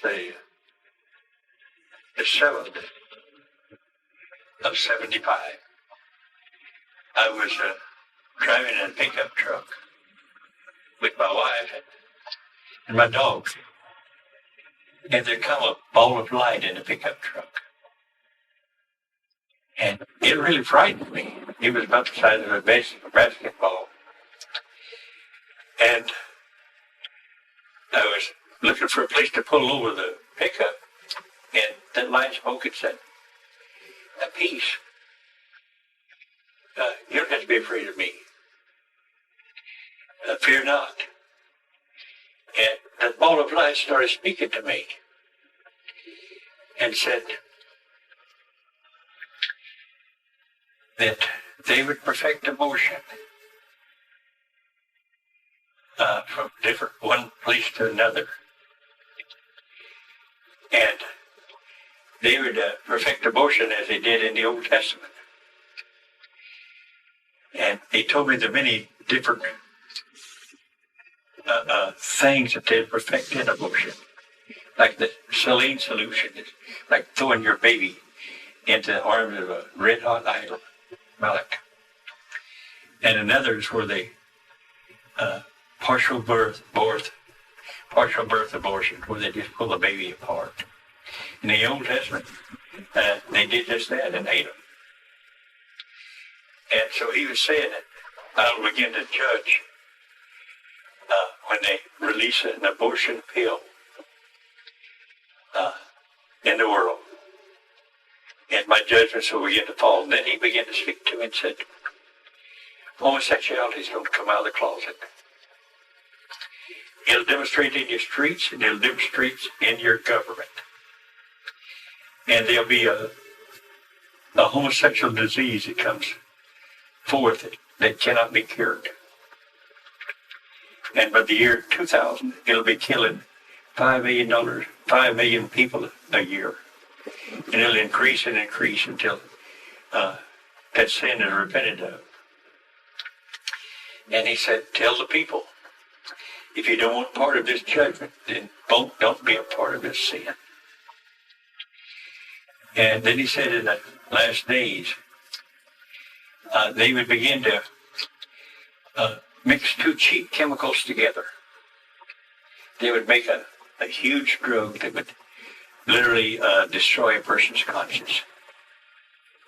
the 7th of 75. I was driving in a pickup truck with my wife and my dog. And there come a ball of light in the pickup truck. And it really frightened me. It was about the size of a basketball. And I was looking for a place to pull over the pickup. And that light spoke and said, "Peace. You don't have to be afraid of me. Fear not." And that ball of light started speaking to me and said that they would perfect devotion from one place to another. And they would perfect devotion as they did in the Old Testament. And he told me the many different things that they'd perfect in devotion. Like the saline solution, like throwing your baby into the arms of a red-hot idol, Malak. And another is where they partial birth abortion, where they just pull the baby apart. In the Old Testament, they did just that and ate them. And so he was saying that I'll begin to judge when they release an abortion pill in the world. And my judgments will begin to fall. And then he began to speak to me and said, homosexuality is going to come out of the closet. It'll demonstrate in your streets and it'll demonstrate in your government. And there'll be a homosexual disease that comes forth that cannot be cured. And by the year 2000, it'll be killing $5 million people a year. And it'll increase and increase until that sin is repented of. And he said, tell the people, if you don't want part of this judgment, then don't be a part of this sin. And then he said in the last days, they would begin to mix two cheap chemicals together. They would make a huge drug that would literally destroy a person's conscience,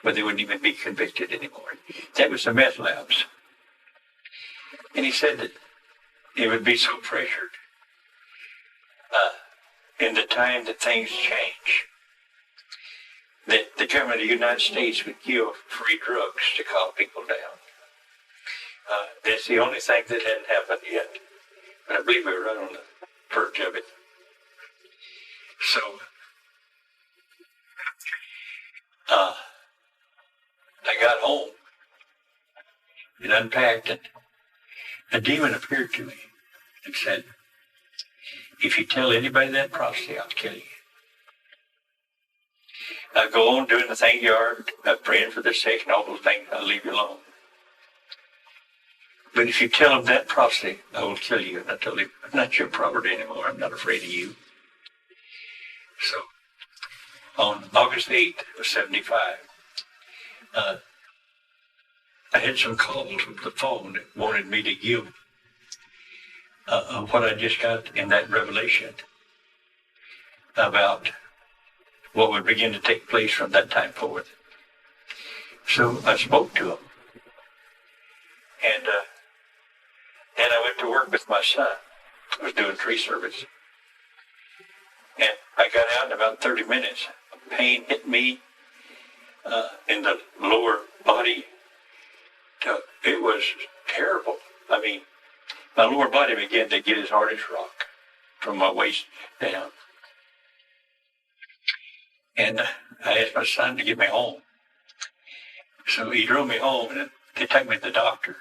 but they wouldn't even be convicted anymore. That was the meth labs. And he said that it would be so pressured in the time that things change that the government of the United States would give free drugs to calm people down. That's the only thing that hadn't happened yet. But I believe we were right on the verge of it. So, I got home and unpacked, and a demon appeared to me and said, if you tell anybody that prophecy, I'll kill you. Now go on doing the thing you are, praying for the sick and all those things, I'll leave you alone. But if you tell them that prophecy, I will kill you. And I told him, I'm not your property anymore. I'm not afraid of you. So, on August 8th of 75, I had some calls with the phone that wanted me to give what I just got in that revelation about what would begin to take place from that time forward. So I spoke to them. And then I went to work with my son. I was doing tree service. And I got out in about 30 minutes. Pain hit me in the lower body. It was terrible. I mean, my lower body began to get as hard as rock from my waist down. And I asked my son to get me home. So he drove me home, and they took me to the doctor.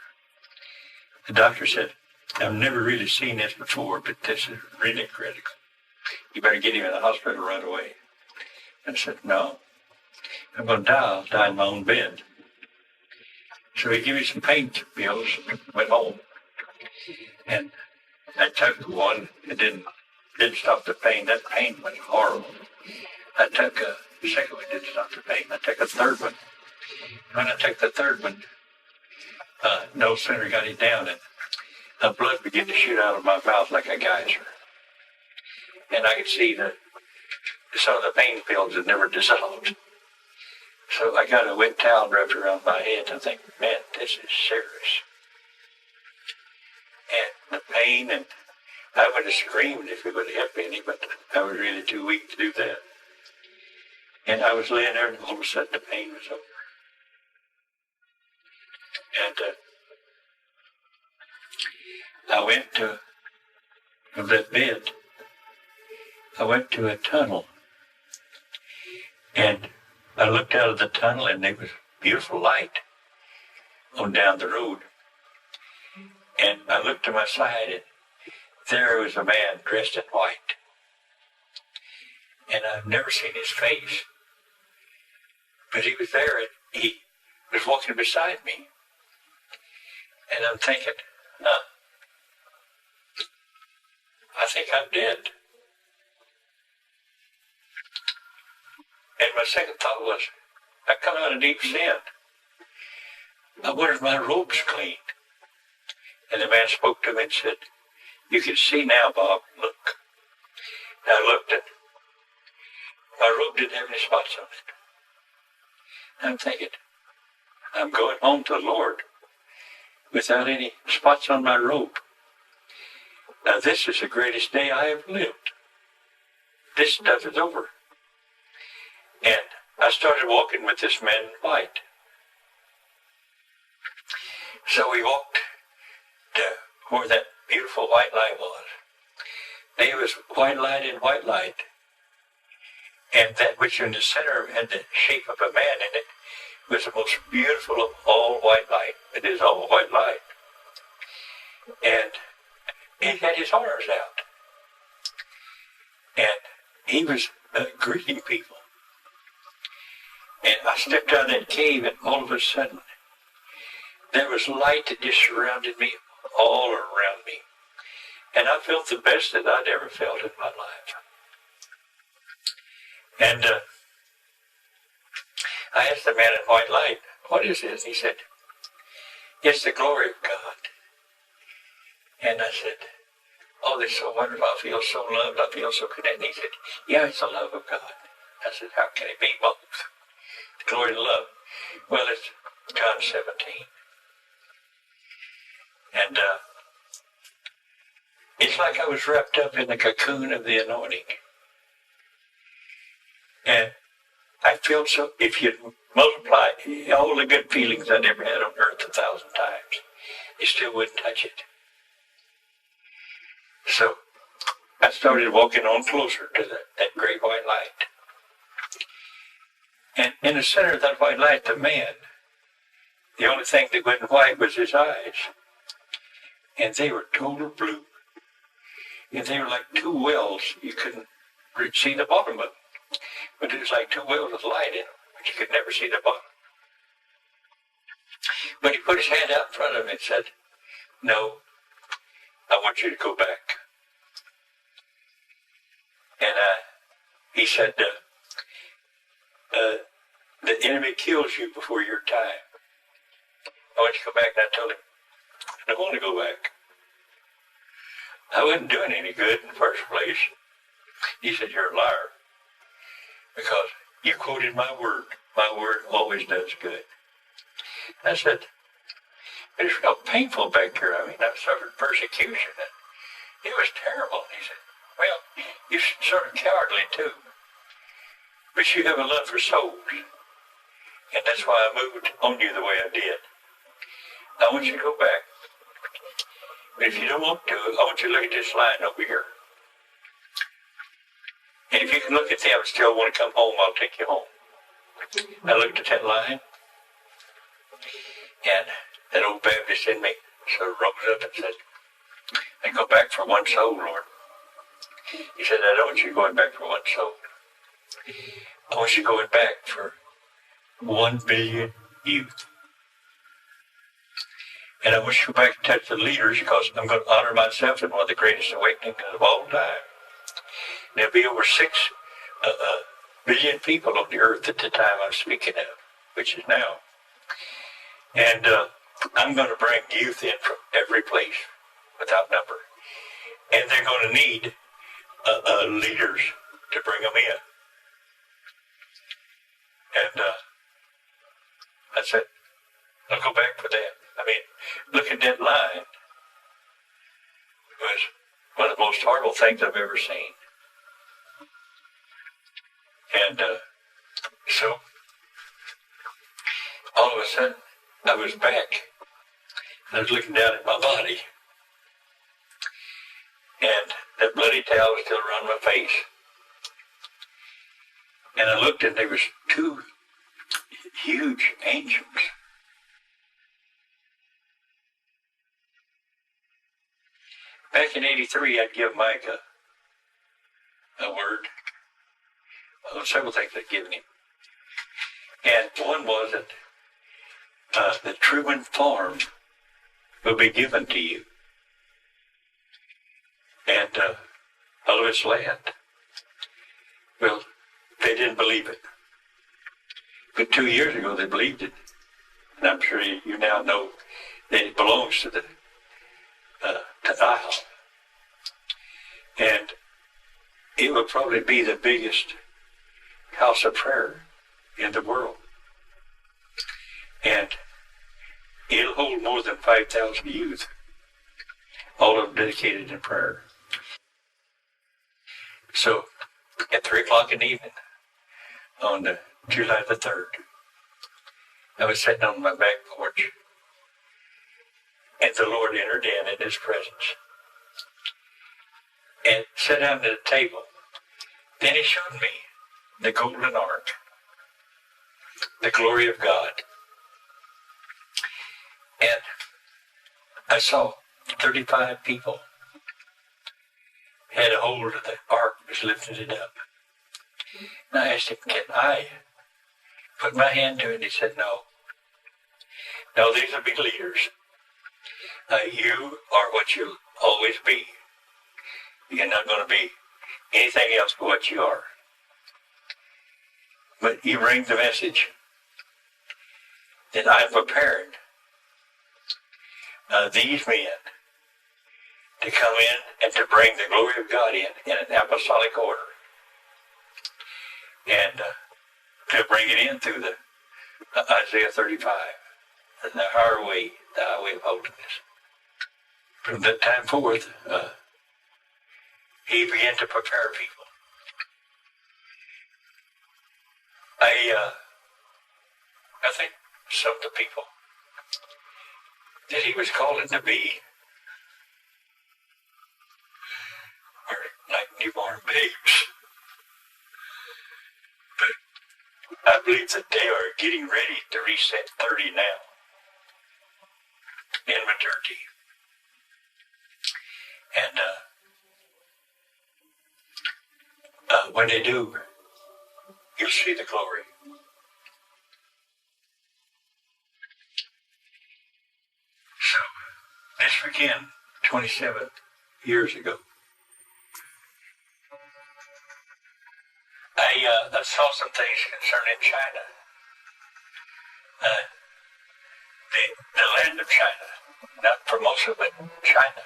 The doctor said, I've never really seen this before, but this is really critical. You better get him in the hospital right away. I said, no, I'm going to die. I'll die in my own bed. So he gave me some pain pills, went home. And I took one, and then didn't stop the pain. That pain was horrible. I took the second one, didn't stop the pain. I took a third one. When I took the third one, no sooner got it down and blood began to shoot out of my mouth like a geyser. And I could see that some of the pain pills had never dissolved. So I got a wet towel wrapped around my head and I think, man, this is serious. And the pain, and I would have screamed if it would have helped any, but I was really too weak to do that. And I was laying there and all of a sudden the pain was over. And I went to, from that bed, I went to a tunnel. And I looked out of the tunnel and there was beautiful light on down the road. And I looked to my side and there was a man dressed in white. And I've never seen his face. But he was there and he was walking beside me. And I'm thinking, I think I'm dead. And my second thought was, I come out of deep sin. I wonder if my robe's clean. And the man spoke to me and said, you can see now, Bob, look. And I looked and my robe didn't have any spots on it. And I'm thinking, I'm going home to the Lord without any spots on my robe. Now this is the greatest day I have lived. This stuff is over. And I started walking with this man in white. So we walked to where that beautiful white light was. There was white light and white light. And that which in the center had the shape of a man in it was the most beautiful of all white light. It is all white light. And he had his arms out. And he was greeting people. And I stepped out of that cave and all of a sudden, there was light that just surrounded me all around me. And I felt the best that I'd ever felt in my life. And I asked the man in white light, what is this? He said, it's the glory of God. And I said, oh, this is so wonderful. I feel so loved. I feel so connected. And he said, yeah, it's the love of God. I said, how can it be both? The glory and love. Well, it's John 17. And it's like I was wrapped up in the cocoon of the anointing. And I felt so, if you multiply all the good feelings I'd ever had on earth 1,000 times, it still wouldn't touch it. So I started walking on closer to that great white light. And in the center of that white light, the man, the only thing that went white was his eyes. And they were total blue. And they were like two wells. You couldn't see the bottom of them. But it was like two wells with light in them, but you could never see the bottom. But he put his hand out in front of me and said, no, I want you to go back. And he said, the enemy kills you before your time. I want you to go back. And I told him, I don't want to go back. I wasn't doing any good in the first place. He said, you're a liar. Because you quoted my word. My word always does good. I said, but it's real painful back here. I mean, I've suffered persecution. And it was terrible. And he said, well, you're sort of cowardly too. But you have a love for souls. And that's why I moved on you the way I did. I want you to go back. But if you don't want to, I want you to look at this line over here. And if you can look at them and still want to come home, I'll take you home. I looked at that line, and that old Baptist in me sort of rose up and said, I go back for one soul, Lord. He said, I don't want you going back for one soul. I want you going back for 1 billion youth. And I want you to go back and touch the leaders because I'm going to honor myself in one of the greatest awakenings of all time. There'll be over 6 billion people on the earth at the time I'm speaking of, which is now. And I'm going to bring youth in from every place without number. And they're going to need leaders to bring them in. And I said, I'll go back for that. I mean, look at that line. It was one of the most horrible things I've ever seen. And so, all of a sudden, I was back. I was looking down at my body. And that bloody towel was still around my face. And I looked and there was 2 huge angels. Back in '83, I'd give Mike a word. Well, several things I'd given him. And one was that the Truman Farm will be given to you. And all of its land. Well, they didn't believe it. But 2 years ago, they believed it. And I'm sure you now know that it belongs to the Nile. And it will probably be the biggest house of prayer in the world. And it'll hold more than 5,000 youth, all of them dedicated in prayer. So, at 3 o'clock in the evening, on July the 3rd, I was sitting on my back porch, and the Lord entered in His presence, and sat down at the table. Then He showed me the golden ark, the glory of God. And I saw 35 people had a hold of the ark, was lifting it up. And I asked him, can I put my hand to it? And he said, no. No, these will be leaders. You are what you'll always be. You're not going to be anything else but what you are. But you bring the message that I've prepared these men to come in and to bring the glory of God in an apostolic order. And to bring it in through the Isaiah 35, the highway of holiness. From that time forth, He began to prepare people. I think some of the people that He was calling to be are like newborn babes. But I believe that they are getting ready to reach that 30 now in maturity. And when they do, you'll see the glory. So, this began 27 years ago. I saw some things concerning China. The land of China, not Formosa, but China.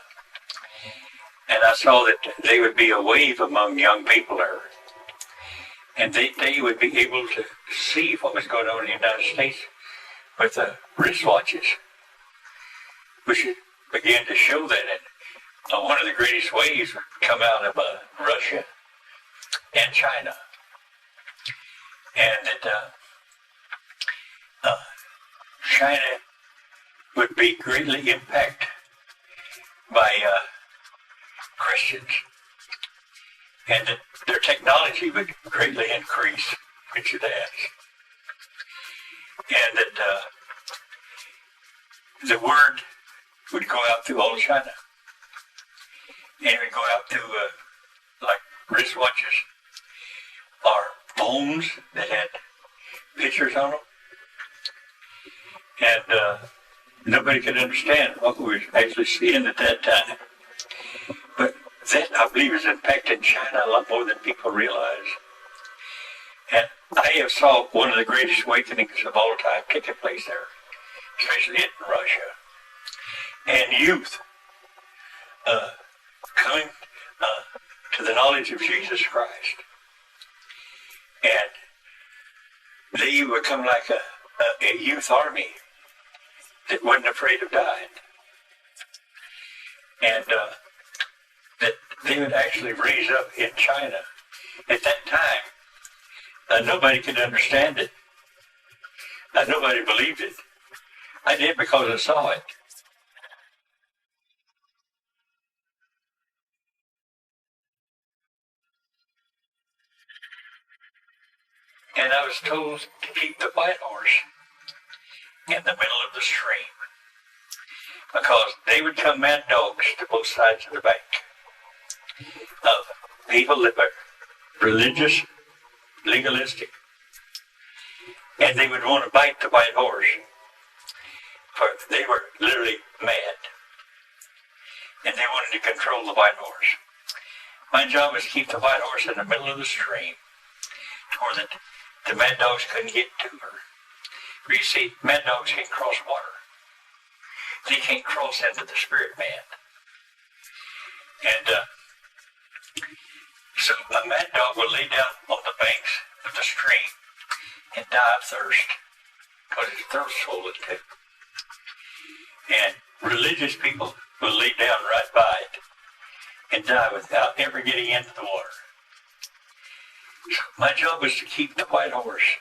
And I saw that they would be a wave among young people there. And they would be able to see what was going on in the United States with the wristwatches, which began to show that one of the greatest waves would come out of Russia and China. And that China would be greatly impacted by Christians, and that their technology would greatly increase, which it has. And that the word would go out through all of China. And it would go out through like wristwatches or phones that had pictures on them. And nobody could understand what we were actually seeing at that time. But that I believe is impacting China a lot more than people realize. And I have saw one of the greatest awakenings of all time taking place there, especially in Russia. And youth coming to the knowledge of Jesus Christ. And they become like a youth army that wasn't afraid of dying. And that they would actually raise up in China. At that time, nobody could understand it. Nobody believed it. I did because I saw it. And I was told to keep the white horse in the middle of the stream, because they would come mad dogs to both sides of the bank of people that were religious, legalistic, and they would want to bite the white horse, for they were literally mad, and they wanted to control the white horse. My job was to keep the white horse in the middle of the stream, where the mad dogs couldn't get to her. For you see, mad dogs can't cross water. They can't cross into the spirit man. And so a mad dog will lay down on the banks of the stream and die of thirst, because his thirst swollen too. And religious people will lay down right by it and die without ever getting into the water. So my job was to keep the white horse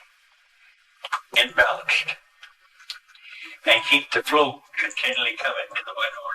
imbalanced and keep the flow continually coming to the white horse.